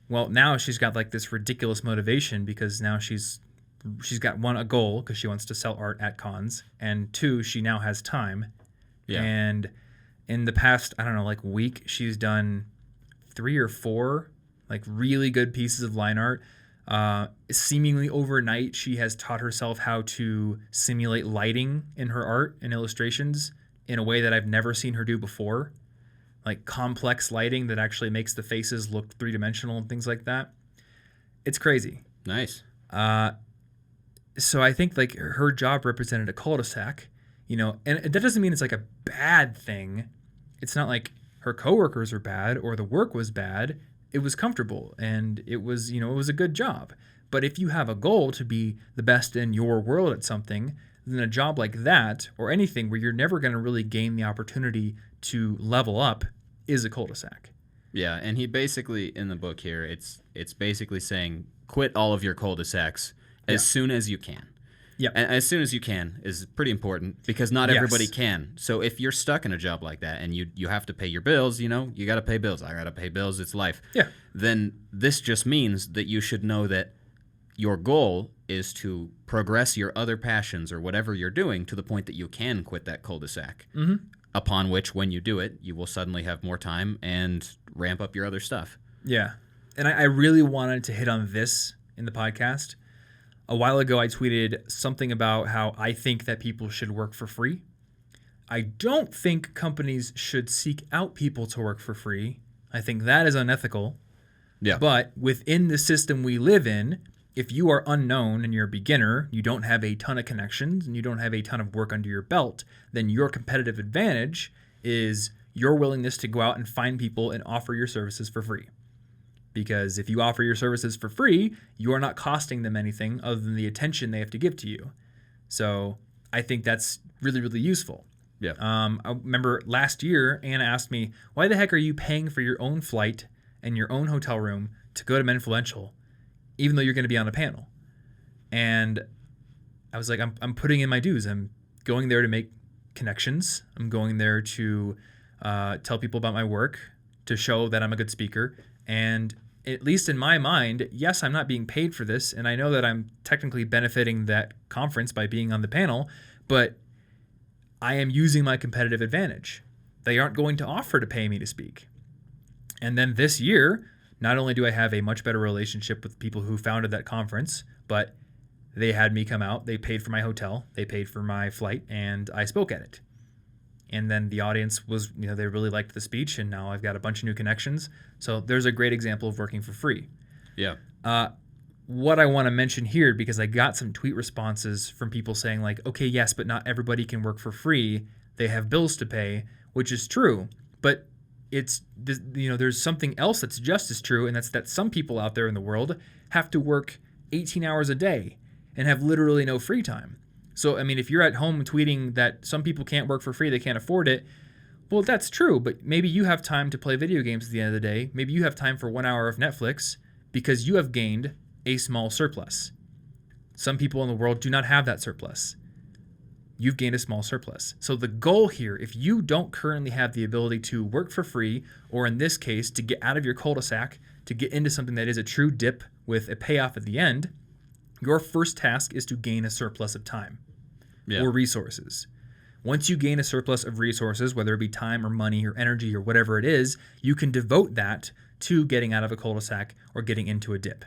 Well, now she's got like this ridiculous motivation because now she's got one, a goal because she wants to sell art at cons, and two, she now has time. Yeah. And in the past, I don't know, like week, she's done 3 or 4 like really good pieces of line art. Seemingly overnight, she has taught herself how to simulate lighting in her art and illustrations in a way that I've never seen her do before. Like complex lighting that actually makes the faces look 3-dimensional and things like that. It's crazy. Nice. So I think like her job represented a cul-de-sac, you know, and that doesn't mean it's like a bad thing. It's not like her coworkers were bad or the work was bad. It was comfortable and it was, you know, it was a good job. But if you have a goal to be the best in your world at something, then a job like that or anything where you're never going to really gain the opportunity to level up is a cul-de-sac. Yeah, and he basically, in the book here, it's basically saying quit all of your cul-de-sacs as soon as you can. Yeah. And as soon as you can is pretty important because not everybody can. So if you're stuck in a job like that and you have to pay your bills, you know, you got to pay bills. I got to pay bills. It's life. Yeah. Then this just means that you should know that your goal is to progress your other passions or whatever you're doing to the point that you can quit that cul-de-sac. Mm-hmm. Upon which, when you do it, you will suddenly have more time and ramp up your other stuff. Yeah. And I really wanted to hit on this in the podcast. A while ago, I tweeted something about how I think that people should work for free. I don't think companies should seek out people to work for free. I think that is unethical. Yeah. But within the system we live in, if you are unknown and you're a beginner, you don't have a ton of connections and you don't have a ton of work under your belt, then your competitive advantage is your willingness to go out and find people and offer your services for free. Because if you offer your services for free, you are not costing them anything other than the attention they have to give to you. So I think that's really, really useful. Yeah. I remember last year, Anna asked me, why the heck are you paying for your own flight and your own hotel room to go to Menfluential, even though you're going to be on a panel? And I was like, I'm putting in my dues. I'm going there to make connections. I'm going there to tell people about my work, to show that I'm a good speaker. And at least in my mind, yes, I'm not being paid for this, and I know that I'm technically benefiting that conference by being on the panel, but I am using my competitive advantage. They aren't going to offer to pay me to speak. And then this year, not only do I have a much better relationship with people who founded that conference, but they had me come out, they paid for my hotel, they paid for my flight, and I spoke at it. And then the audience was, you know, they really liked the speech, and now I've got a bunch of new connections. So there's a great example of working for free. Yeah. What I want to mention here, because I got some tweet responses from people saying like, okay, yes, but not everybody can work for free. They have bills to pay, which is true. But it's, you know, there's something else that's just as true, and that's that some people out there in the world have to work 18 hours a day and have literally no free time. So, I mean, if you're at home tweeting that some people can't work for free, they can't afford it, well, that's true, but maybe you have time to play video games at the end of the day. Maybe you have time for 1 hour of Netflix because you have gained a small surplus. Some people in the world do not have that surplus. You've gained a small surplus. So the goal here, if you don't currently have the ability to work for free, or in this case, to get out of your cul-de-sac, to get into something that is a true dip with a payoff at the end, your first task is to gain a surplus of time or resources. Once you gain a surplus of resources, whether it be time or money or energy or whatever it is, you can devote that to getting out of a cul-de-sac or getting into a dip.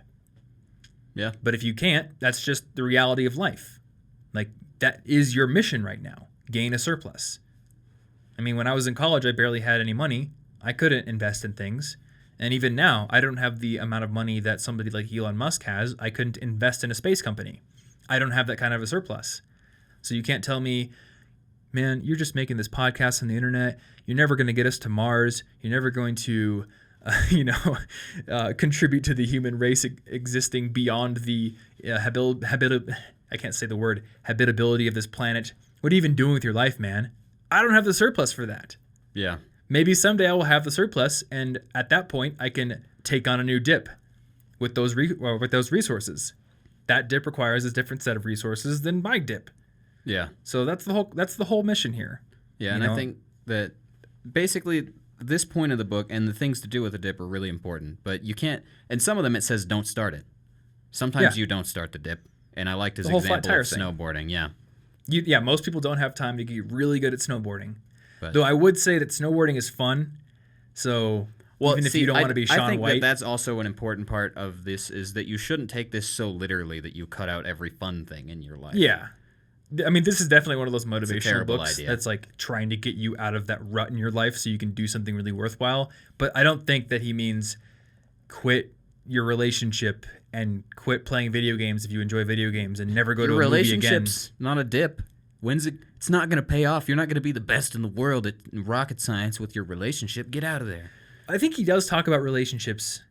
Yeah. But if you can't, that's just the reality of life. Like, that is your mission right now. Gain a surplus. I mean, when I was in college, I barely had any money. I couldn't invest in things. And even now, I don't have the amount of money that somebody like Elon Musk has. I couldn't invest in a space company. I don't have that kind of a surplus. So you can't tell me, man, you're just making this podcast on the internet. You're never going to get us to Mars. You're never going to, contribute to the human race existing beyond the habitability of this planet. What are you even doing with your life, man? I don't have the surplus for that. Yeah. Maybe someday I will have the surplus, and at that point, I can take on a new dip with those resources. That dip requires a different set of resources than my dip. Yeah. So that's the whole mission here. Yeah, and I think that basically this point of the book and the things to do with the dip are really important. But you can't, and some of them it says don't start it. Sometimes you don't start the dip. And I liked his example of snowboarding. Yeah. Most people don't have time to get really good at snowboarding. Though I would say that snowboarding is fun. So even if you don't want to be Shaun White. I think that's also an important part of this is that you shouldn't take this so literally that you cut out every fun thing in your life. Yeah. I mean, this is definitely one of those motivational books that's like trying to get you out of that rut in your life so you can do something really worthwhile. But I don't think that he means quit your relationship and quit playing video games if you enjoy video games and never go to a movie again. Relationship's not a dip. It's not going to pay off. You're not going to be the best in the world at rocket science with your relationship. Get out of there. I think he does talk about relationships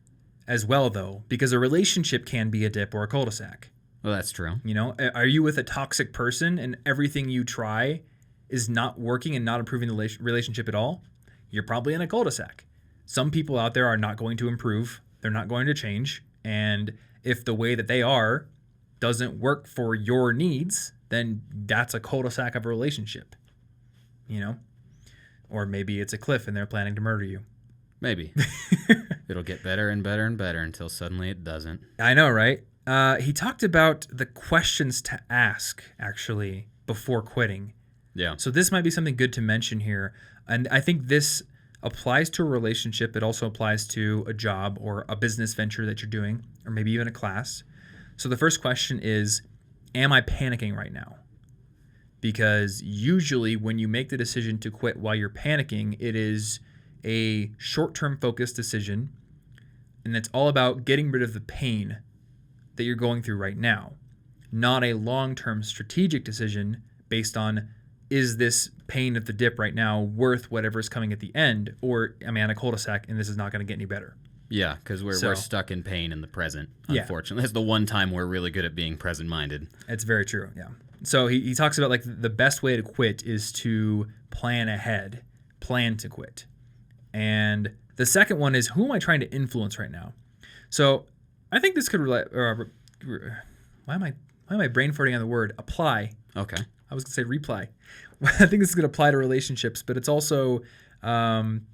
as well, though, because a relationship can be a dip or a cul-de-sac. Well, that's true. You know, are you with a toxic person and everything you try is not working and not improving the relationship at all? You're probably in a cul-de-sac. Some people out there are not going to improve. They're not going to change. And if the way that they are doesn't work for your needs, then that's a cul-de-sac of a relationship, you know? Or maybe it's a cliff and they're planning to murder you. Maybe. It'll get better and better and better until suddenly it doesn't. I know, right? He talked about the questions to ask, actually, before quitting. Yeah. So this might be something good to mention here. And I think this applies to a relationship. It also applies to a job or a business venture that you're doing, or maybe even a class. So the first question is, am I panicking right now? Because usually when you make the decision to quit while you're panicking, it is a short-term focused decision, and it's all about getting rid of the pain that you're going through right now, not a long-term strategic decision based on, is this pain at the dip right now worth whatever's coming at the end, or am I on a cul-de-sac and this is not going to get any better? Yeah, because we're stuck in pain in the present, unfortunately. That's the one time we're really good at being present-minded. It's very true, yeah. So he talks about like the best way to quit is to plan ahead, plan to quit. And the second one is, who am I trying to influence right now? So I think this could relate. Why am I brain farting on the word apply? Okay. I was going to say reply. I think this is going to apply to relationships, but it's also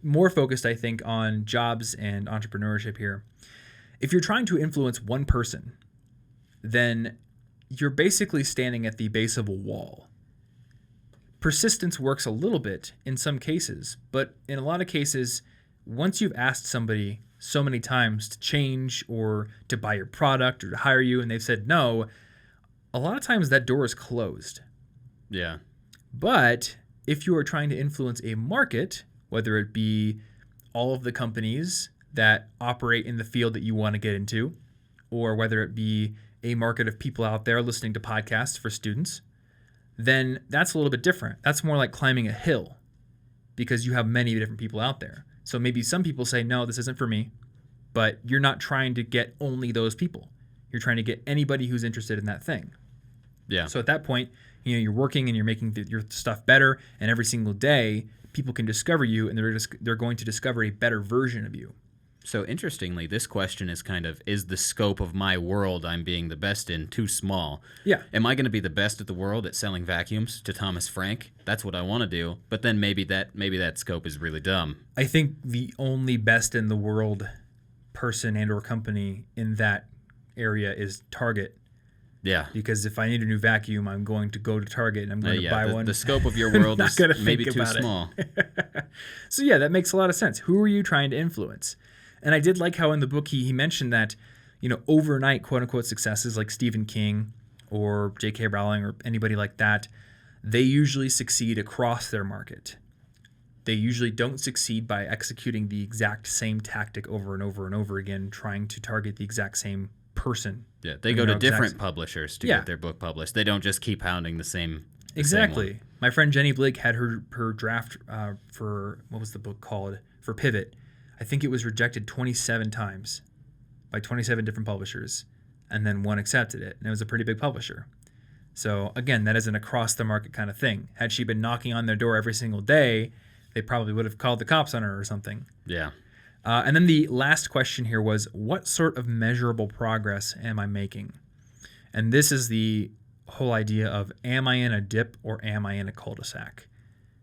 more focused, I think, on jobs and entrepreneurship here. If you're trying to influence one person, then you're basically standing at the base of a wall. Persistence works a little bit in some cases, but in a lot of cases, once you've asked somebody so many times to change or to buy your product or to hire you and they've said no, a lot of times that door is closed. Yeah. But if you are trying to influence a market, whether it be all of the companies that operate in the field that you want to get into, or whether it be a market of people out there listening to podcasts for students, then that's a little bit different. That's more like climbing a hill because you have many different people out there. So maybe some people say, no, this isn't for me, but you're not trying to get only those people. You're trying to get anybody who's interested in that thing. Yeah. So at that point, you know, you're working and you're making your stuff better, and every single day people can discover you, and they're going to discover a better version of you. So interestingly, this question is kind of, is the scope of my world I'm being the best in too small? Yeah. Am I going to be the best at the world at selling vacuums to Thomas Frank? That's what I want to do. But then maybe that scope is really dumb. I think the only best in the world person and or company in that area is Target. Yeah. Because if I need a new vacuum, I'm going to go to Target and I'm going to buy one. The scope of your world is maybe too small. So yeah, that makes a lot of sense. Who are you trying to influence? And I did like how in the book he mentioned that, you know, overnight quote unquote successes like Stephen King or J.K. Rowling or anybody like that, they usually succeed across their market. They usually don't succeed by executing the exact same tactic over and over and over again, trying to target the exact same person. Yeah, they go to different publishers to get their book published. They don't just keep hounding the same. Exactly. Same My friend Jenny Blake had her draft for, what was the book called? For Pivot. I think it was rejected 27 times by 27 different publishers, and then one accepted it, and it was a pretty big publisher. So again, that is an across the market kind of thing. Had she been knocking on their door every single day, they probably would have called the cops on her or something. Yeah. And then the last question here was, what sort of measurable progress am I making? And this is the whole idea of, am I in a dip or am I in a cul-de-sac?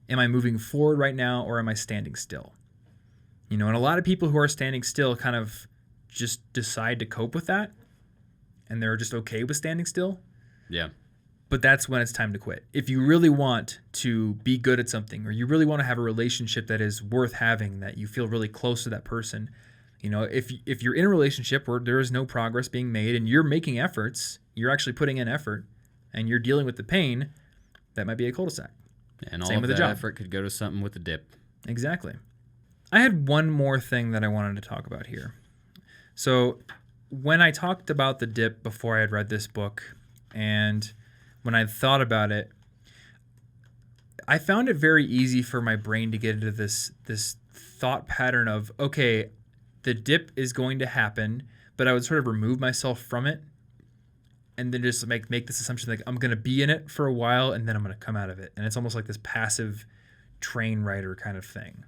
Am I moving forward right now, or am I standing still? And a lot of people who are standing still kind of just decide to cope with that, and they're just okay with standing still. Yeah. But that's when it's time to quit. If you really want to be good at something, or you really want to have a relationship that is worth having, that you feel really close to that person, if you're in a relationship where there is no progress being made and you're making efforts, you're actually putting in effort, and you're dealing with the pain, that might be a cul-de-sac. And all of that effort could go to something with a dip. Exactly. I had one more thing that I wanted to talk about here. So when I talked about the dip before I had read this book, and when I thought about it, I found it very easy for my brain to get into this thought pattern of, okay, the dip is going to happen, but I would sort of remove myself from it and then just make this assumption like I'm going to be in it for a while and then I'm going to come out of it. And it's almost like this passive train rider kind of thing.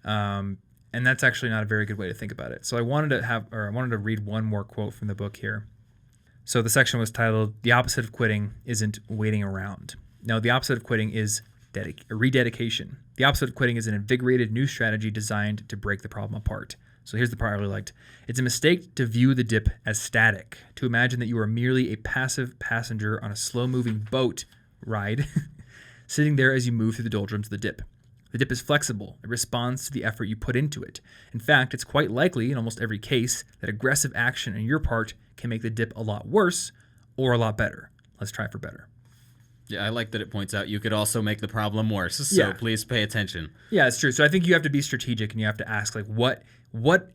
And that's actually not a very good way to think about it. So I wanted to read one more quote from the book here. So the section was titled, "The opposite of quitting isn't waiting around." Now, the opposite of quitting is rededication. The opposite of quitting is an invigorated new strategy designed to break the problem apart. So here's the part I really liked. It's a mistake to view the dip as static, to imagine that you are merely a passive passenger on a slow-moving boat ride, sitting there as you move through the doldrums of the dip. The dip is flexible. It responds to the effort you put into it. In fact, it's quite likely in almost every case that aggressive action on your part can make the dip a lot worse or a lot better. Let's try for better. Yeah, I like that it points out you could also make the problem worse, so please pay attention. Yeah, it's true. So I think you have to be strategic and you have to ask, like, what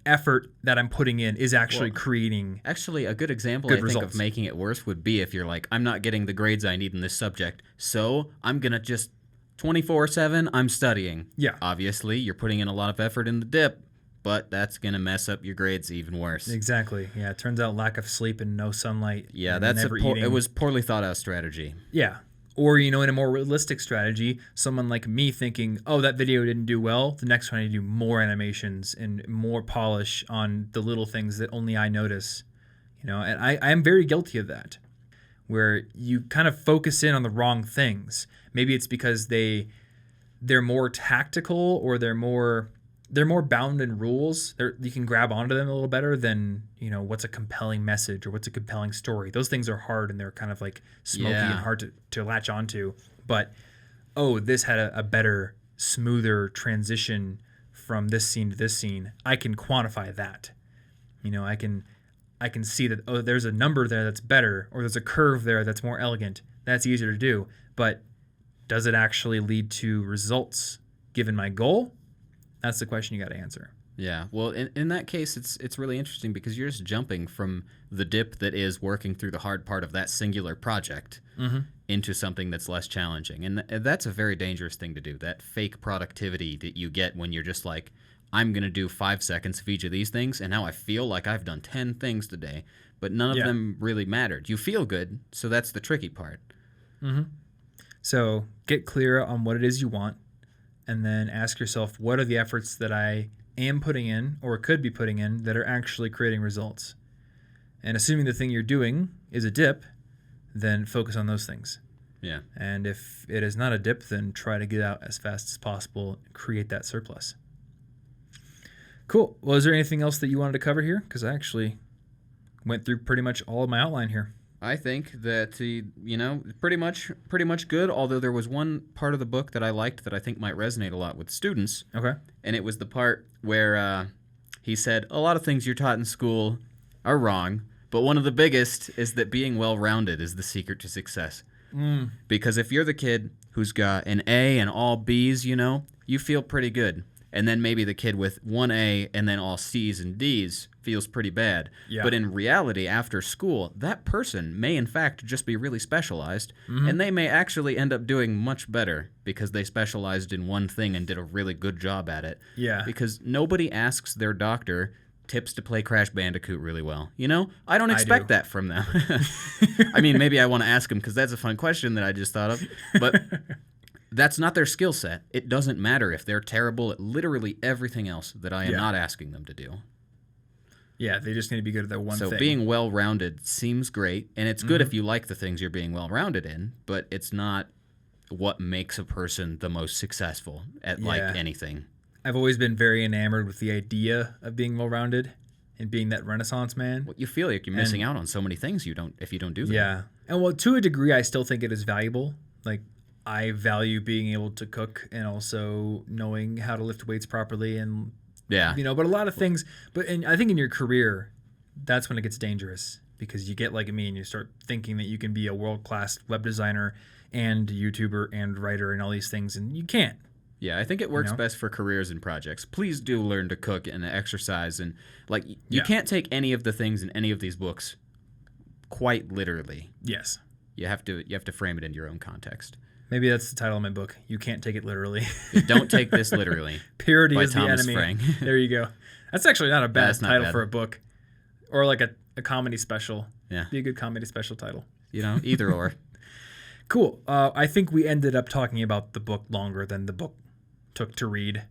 effort that I'm putting in is actually creating Actually, a good example, good I results. think, of making it worse would be if you're like, I'm not getting the grades I need in this subject, so I'm going to just 24/7, I'm studying. Yeah. Obviously, you're putting in a lot of effort in the dip, but that's going to mess up your grades even worse. Exactly. Yeah, it turns out lack of sleep and no sunlight. Yeah, and it was poorly thought out strategy. Yeah. Or, in a more realistic strategy, someone like me thinking, oh, that video didn't do well, the next one I need to do more animations and more polish on the little things that only I notice. And I am very guilty of that, where you kind of focus in on the wrong things. Maybe it's because they're more tactical, or they're more bound in rules. You can grab onto them a little better than, what's a compelling message or what's a compelling story. Those things are hard and they're kind of like smoky and hard to latch onto. But, this had a better, smoother transition from this scene to this scene. I can quantify that. I can see that, there's a number there that's better, or there's a curve there that's more elegant. That's easier to do. But does it actually lead to results given my goal? That's the question you got to answer. Yeah. Well, in that case, it's really interesting because you're just jumping from the dip that is working through the hard part of that singular project into something that's less challenging. And that's a very dangerous thing to do, that fake productivity that you get when you're just like, I'm going to do 5 seconds of each of these things, and now I feel like I've done 10 things today, but none of them really mattered. You feel good, so that's the tricky part. Mm-hmm. So get clear on what it is you want, and then ask yourself, what are the efforts that I am putting in or could be putting in that are actually creating results? And assuming the thing you're doing is a dip, then focus on those things. Yeah. And if it is not a dip, then try to get out as fast as possible and create that surplus. Cool. Well, is there anything else that you wanted to cover here? Because I actually went through pretty much all of my outline here. I think that, pretty much good, although there was one part of the book that I liked that I think might resonate a lot with students. Okay. And it was the part where he said, a lot of things you're taught in school are wrong, but one of the biggest is that being well-rounded is the secret to success. Because if you're the kid who's got an A and all Bs, you feel pretty good. And then maybe the kid with one A and then all C's and D's feels pretty bad. Yeah. But in reality, after school, that person may in fact just be really specialized, and they may actually end up doing much better because they specialized in one thing and did a really good job at it. Yeah. Because nobody asks their doctor tips to play Crash Bandicoot really well. I don't expect that from them. I mean, maybe I want to ask them because that's a fun question that I just thought of. But that's not their skill set. It doesn't matter if they're terrible at literally everything else that I am not asking them to do. Yeah, they just need to be good at that one thing. So being well-rounded seems great, and it's good if you like the things you're being well-rounded in, but it's not what makes a person the most successful at like anything. I've always been very enamored with the idea of being well-rounded and being that Renaissance man. Well, you feel like you're missing out on so many things if you don't do that. Yeah. And well, to a degree, I still think it is valuable. Like, I value being able to cook and also knowing how to lift weights properly and, but a lot of things, I think in your career, that's when it gets dangerous because you get like me and you start thinking that you can be a world-class web designer and YouTuber and writer and all these things, and you can't. Yeah, I think it works best for careers and projects. Please do learn to cook and exercise. And like, you can't take any of the things in any of these books quite literally. Yes. You have to frame it in your own context. Maybe that's the title of my book. You can't take it literally. Don't take this literally. Purity is Thomas the enemy. Frank. There you go. That's actually not a bad title for a book. Or like a comedy special. Yeah. Be a good comedy special title. Either or. Cool. I think we ended up talking about the book longer than the book took to read.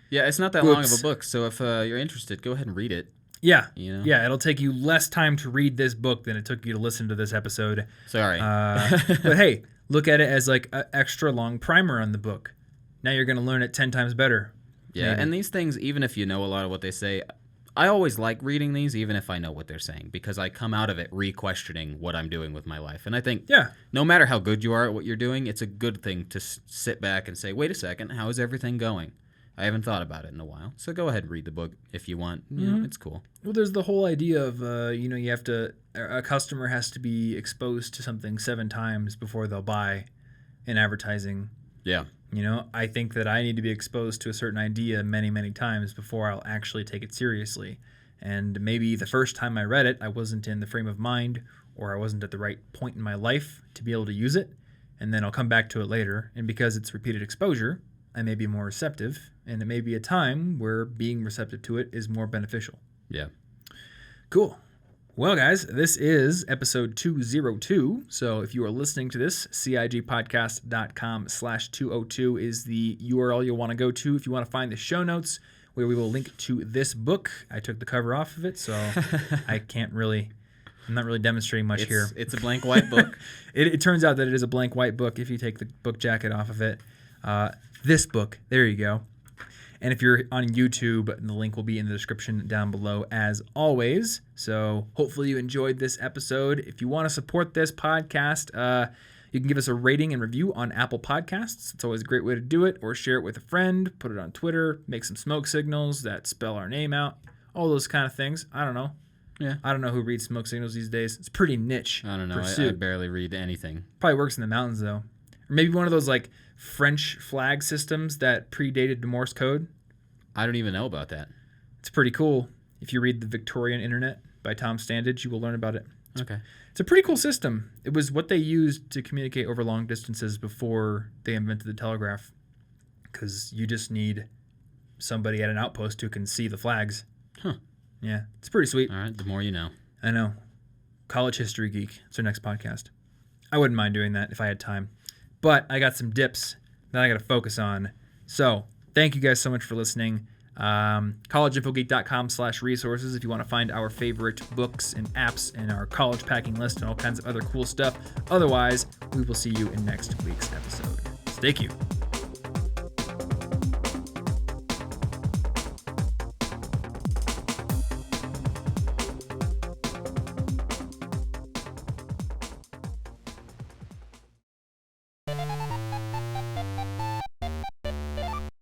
Yeah, it's not that long of a book, so if you're interested, go ahead and read it. Yeah. Yeah, it'll take you less time to read this book than it took you to listen to this episode. Sorry. But hey, look at it as like an extra long primer on the book. Now you're going to learn it 10 times better. Yeah, maybe. And these things, even if you know a lot of what they say, I always like reading these, even if I know what they're saying, because I come out of it re-questioning what I'm doing with my life. And I think no matter how good you are at what you're doing, it's a good thing to sit back and say, wait a second, how is everything going? I haven't thought about it in a while. So go ahead and read the book if you want. It's cool. Well, there's the whole idea of, you have to, a customer has to be exposed to something 7 times before they'll buy in advertising. Yeah. I think that I need to be exposed to a certain idea many, many times before I'll actually take it seriously. And maybe the first time I read it, I wasn't in the frame of mind or I wasn't at the right point in my life to be able to use it. And then I'll come back to it later. And because it's repeated exposure, I may be more receptive. And it may be a time where being receptive to it is more beneficial. Yeah. Cool. Well, guys, this is episode 202. So if you are listening to this, cigpodcast.com/202 is the URL you'll want to go to if you want to find the show notes where we will link to this book. I took the cover off of it, so I'm not really demonstrating much here. It's a blank white book. It turns out that it is a blank white book if you take the book jacket off of it. This book, there you go. And if you're on YouTube, the link will be in the description down below as always. So hopefully you enjoyed this episode. If you want to support this podcast, you can give us a rating and review on Apple Podcasts. It's always a great way to do it. Or share it with a friend, put it on Twitter, make some smoke signals that spell our name out. All those kind of things. I don't know. Yeah. I don't know who reads smoke signals these days. It's pretty niche. I don't know. I barely read anything. Probably works in the mountains, though. Or maybe one of those like French flag systems that predated Morse code. I don't even know about that. It's pretty cool. If you read The Victorian Internet by Tom Standage, you will learn about it. Okay. It's a pretty cool system. It was what they used to communicate over long distances before they invented the telegraph. Because you just need somebody at an outpost who can see the flags. Huh. Yeah, it's pretty sweet. All right, the more you know. I know. College History Geek. It's our next podcast. I wouldn't mind doing that if I had time. But I got some dips that I got to focus on. So thank you guys so much for listening. collegeinfogeek.com/resources if you want to find our favorite books and apps and our college packing list and all kinds of other cool stuff. Otherwise, we will see you in next week's episode. Stay cute.